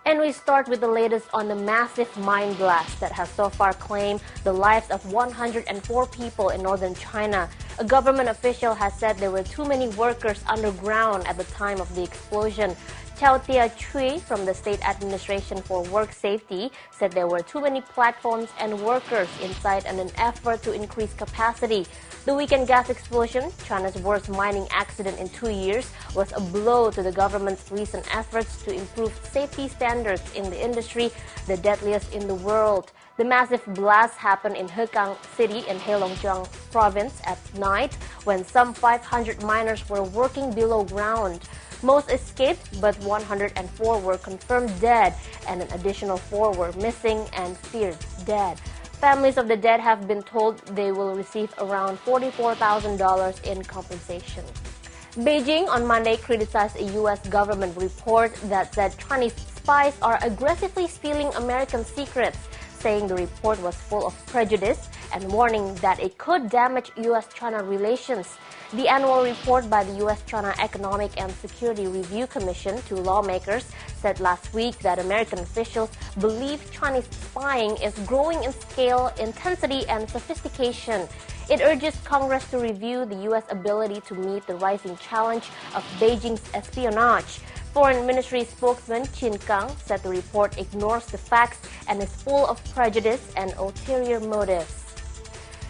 And we start with the latest on the massive mine blast that has so far claimed the lives of 104 people in northern China. A government official has said there were too many workers underground at the time of the explosion. Chao Tia-chui from the State Administration for Work Safety said there were too many platforms and workers inside in an effort to increase capacity. The weekend gas explosion, China's worst mining accident in 2 years, was a blow to the government's recent efforts to improve safety standards in the industry, the deadliest in the world. The massive blast happened in Hegang City in Heilongjiang province at night when some 500 miners were working below ground. Most escaped, but 104 were confirmed dead, and an additional 4 were missing and feared dead. Families of the dead have been told they will receive around $44,000 in compensation. Beijing on Monday criticized a U.S. government report that said Chinese spies are aggressively stealing American secrets, saying the report was full of prejudice and warning that it could damage U.S.-China relations. The annual report by the U.S.-China Economic and Security Review Commission to lawmakers said last week that American officials believe Chinese spying is growing in scale, intensity, and sophistication. It urges Congress to review the U.S. ability to meet the rising challenge of Beijing's espionage. Foreign Ministry spokesman Qin Gang said the report ignores the facts and is full of prejudice and ulterior motives.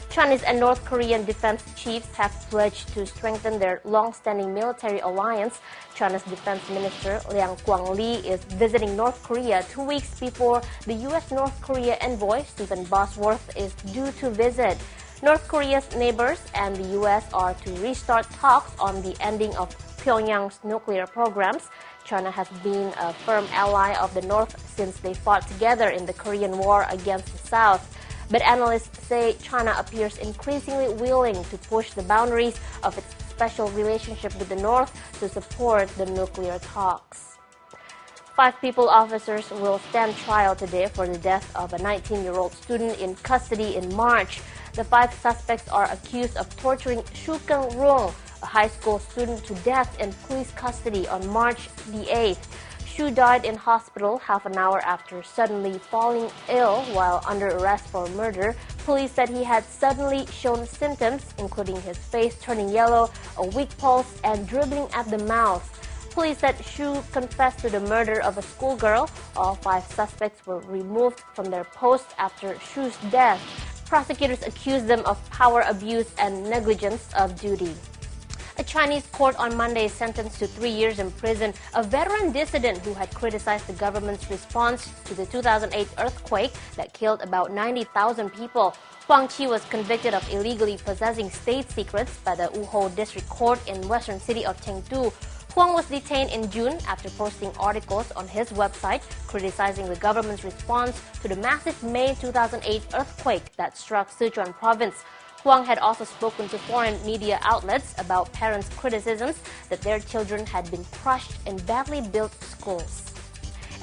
Chinese and North Korean defense chiefs have pledged to strengthen their long-standing military alliance. China's Defense Minister Liang Guangli is visiting North Korea 2 weeks before the U.S. North Korea envoy Stephen Bosworth is due to visit. North Korea's neighbors and the U.S. are to restart talks on the ending of Pyongyang's nuclear programs. China has been a firm ally of the North since they fought together in the Korean War against the South. But analysts say China appears increasingly willing to push the boundaries of its special relationship with the North to support the nuclear talks. 5 people officers will stand trial today for the death of a 19-year-old student in custody in March. The 5 suspects are accused of torturing Shu Keng-rung, a high school student, to death in police custody on March the 8th. Shu died in hospital half an hour after suddenly falling ill while under arrest for murder. Police said he had suddenly shown symptoms, including his face turning yellow, a weak pulse, and dribbling at the mouth. Police said Shu confessed to the murder of a schoolgirl. All 5 suspects were removed from their posts after Shu's death. Prosecutors accused them of power abuse and negligence of duty. A Chinese court on Monday sentenced to 3 years in prison a veteran dissident who had criticized the government's response to the 2008 earthquake that killed about 90,000 people. Huang Qi was convicted of illegally possessing state secrets by the Wuhou District Court in western city of Chengdu. Huang was detained in June after posting articles on his website criticizing the government's response to the massive May 2008 earthquake that struck Sichuan province. Huang had also spoken to foreign media outlets about parents' criticisms that their children had been crushed in badly built schools.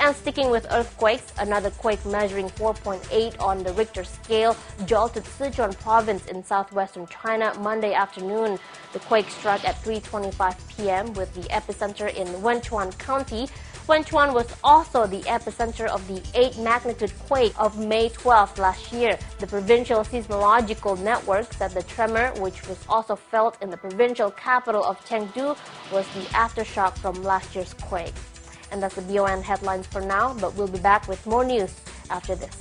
And sticking with earthquakes, another quake measuring 4.8 on the Richter scale jolted Sichuan province in southwestern China Monday afternoon. The quake struck at 3:25 p.m. with the epicenter in Wenchuan County. Wenchuan was also the epicenter of the 8-magnitude quake of May 12 last year. The Provincial Seismological Network said the tremor, which was also felt in the provincial capital of Chengdu, was the aftershock from last year's quake. And that's the BON headlines for now, but we'll be back with more news after this.